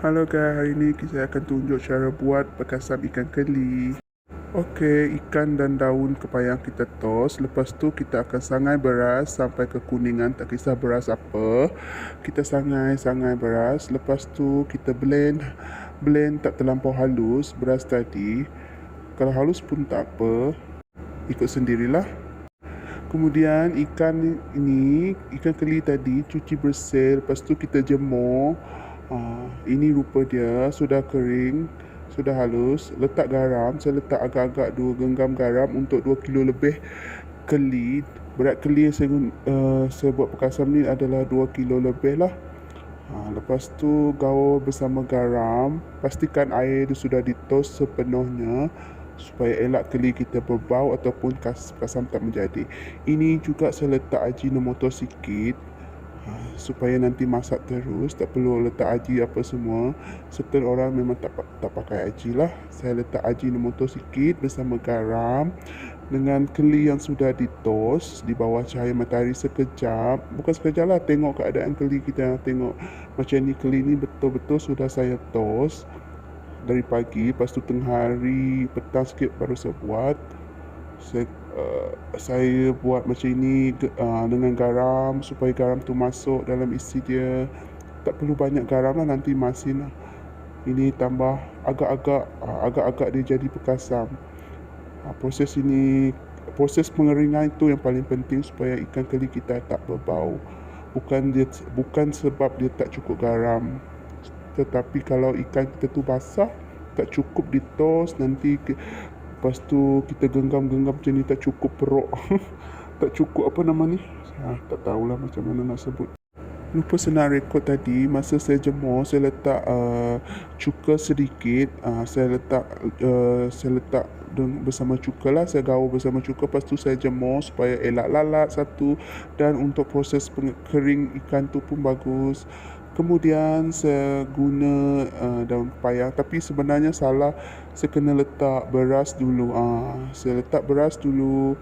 Halo guys, hari ini saya akan tunjuk cara buat bekasam ikan keli. Okey, ikan dan daun kepayang kita tos. Lepas tu kita akan sangai beras sampai kekuningan, tak kisah beras apa. Kita sangai beras. Lepas tu kita blend tak terlampau halus beras tadi. Kalau halus pun tak apa, ikut sendirilah. Kemudian ikan keli tadi cuci bersih, lepas tu kita jemur. Ini rupa dia, sudah kering, sudah halus. Letak garam, saya letak agak-agak 2 genggam garam untuk 2 kilo lebih keli. Berat keli yang saya buat bekasam ni adalah 2 kilo lebih lah. Lepas tu gaul bersama garam. Pastikan air itu sudah ditos sepenuhnya supaya elak keli kita berbau ataupun kasam tak menjadi. Ini juga saya letak ajinomoto sikit supaya nanti masak terus, tak perlu letak aji apa semua. Certain orang memang tak pakai aji lah. Saya letak ajinomoto sikit bersama garam dengan keli yang sudah ditos di bawah cahaya matahari sekejap. Bukan sekejap lah, tengok keadaan keli kita. Tengok macam ni, keli ni betul-betul sudah saya tos dari pagi. Lepas tu tengah hari, petang sikit baru saya buat. Saya buat macam ini dengan garam supaya garam tu masuk dalam isi dia. Tak perlu banyak garam lah, nanti masin lah. Ini tambah agak-agak dia jadi bekasam. Proses pengeringan itu yang paling penting supaya ikan keli kita tak berbau. Bukan sebab dia tak cukup garam, tetapi kalau ikan kita tu basah, tak cukup ditos, nanti lepas tu kita genggam-genggam macam ni, tak cukup peruk. Tak cukup apa nama ni, tak tahulah macam mana nak sebut. Lupa senang rekod tadi, masa saya jemur saya letak cuka sedikit. Saya letak bersama cuka lah, saya gaul bersama cuka. Lepas tu saya jemur supaya elak lalat satu, dan untuk proses kering ikan tu pun bagus. Kemudian saya guna daun payang, tapi sebenarnya salah, saya kena letak beras dulu. Saya letak beras dulu.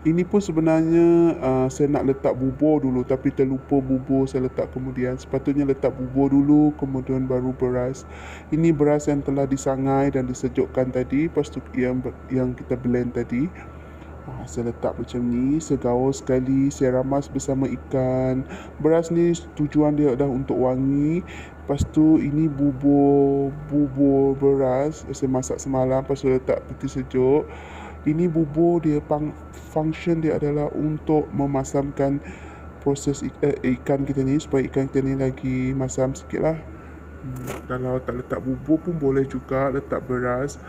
Ini pun sebenarnya saya nak letak bubur dulu, tapi terlupa bubur saya letak kemudian. Sepatutnya letak bubur dulu, kemudian baru beras. Ini beras yang telah disangai dan disejukkan tadi, lepas tu yang kita blend tadi. Saya letak macam ni, saya gaul sekali, saya ramas bersama ikan. Beras ni tujuan dia adalah untuk wangi. Lepas tu ini bubur beras saya masak semalam, lepas tu letak peti sejuk. Ini bubur dia, function dia adalah untuk memasamkan proses ikan kita ni, supaya ikan kita ni lagi masam sikit lah. Kalau tak letak bubur pun boleh juga, letak beras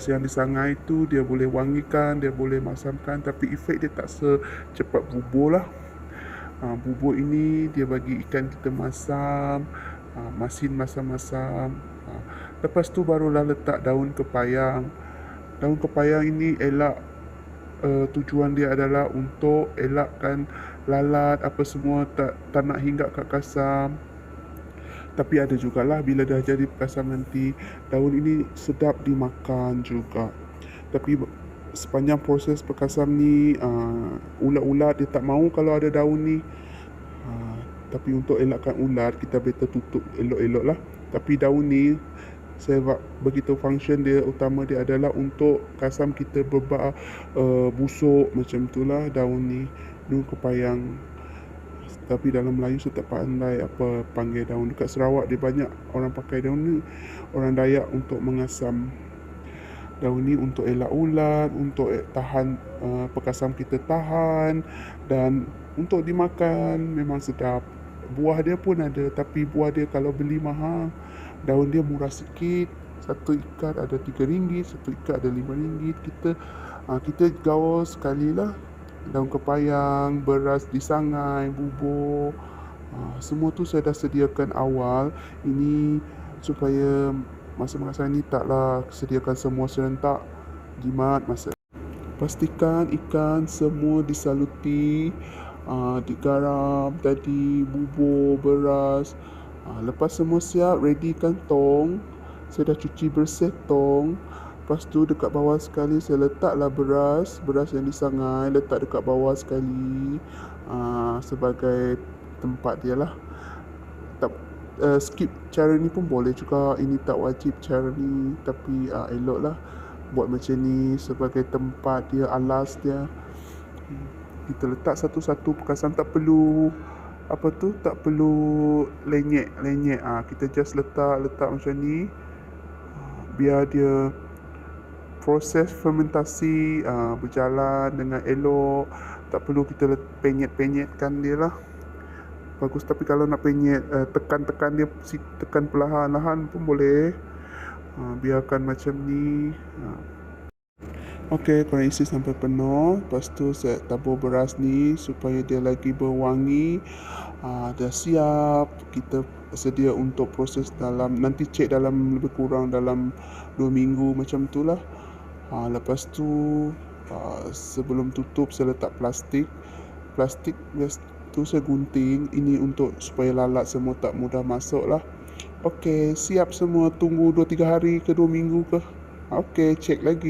yang disangai tu dia boleh wangikan, dia boleh masamkan, tapi efek dia tak secepat bubur lah. Bubur ini dia bagi ikan kita masam, masin masam-masam. Lepas tu barulah letak daun kepayang. Daun kepayang ini elak, tujuan dia adalah untuk elakkan lalat apa semua, tak nak hinggap kat kasam. Tapi ada jugalah bila dah jadi bekasam nanti, daun ini sedap dimakan juga. Tapi sepanjang proses bekasam ni, ulat-ulat dia tak mau kalau ada daun ni. Tapi untuk elakkan ulat, kita better tutup elok-elok lah. Tapi daun ni saya begitu function dia, utama dia adalah untuk kasam kita busuk macam itulah daun ni, daun kepayang. Tapi dalam Melayu saya tak pandai apa panggil daun. Dekat Sarawak dia banyak orang pakai daun ni, orang Dayak, untuk mengasam. Daun ni untuk elak ulat, untuk tahan pekasam kita tahan, dan untuk dimakan memang sedap. Buah dia pun ada, tapi buah dia kalau beli mahal. Daun dia murah sikit. Satu ikat ada RM3, satu ikat ada RM5. Kita gaul sekali lah. Daun kepayang, beras disangai, bubur, semua tu saya dah sediakan awal. Ini supaya masa mengasam ni taklah sediakan semua serentak, jimat masa. Pastikan ikan semua disaluti, digaram tadi, bubur, beras. Lepas semua siap, readykan tong. Saya dah cuci bersih tong. Lepas tu dekat bawah sekali saya letaklah beras yang disangai, letak dekat bawah sekali, sebagai tempat dia lah. Tak, skip cara ni pun boleh juga. Ini tak wajib cara ni, tapi eloklah buat macam ni sebagai tempat dia, alas dia. Kita letak satu-satu perkasan, tak perlu tak perlu lenyek. Kita just letak macam ni. Biar dia proses fermentasi berjalan dengan elok. Tak perlu kita penyet-penyetkan dia lah. Bagus, tapi kalau nak penyet, tekan dia, tekan perlahan-lahan pun boleh. Biarkan macam ni. Okey, korang isi sampai penuh. Lepas tu saya tabur beras ni supaya dia lagi berwangi. Dah siap. Kita sedia untuk proses nanti cek dalam lebih kurang dalam 2 minggu macam tu lah. Lepas tu sebelum tutup saya letak plastik tu saya gunting. Ini untuk supaya lalat semua tak mudah masuk lah. Okey, siap semua. Tunggu 2-3 hari ke 2 minggu ke. Okey, cek lagi.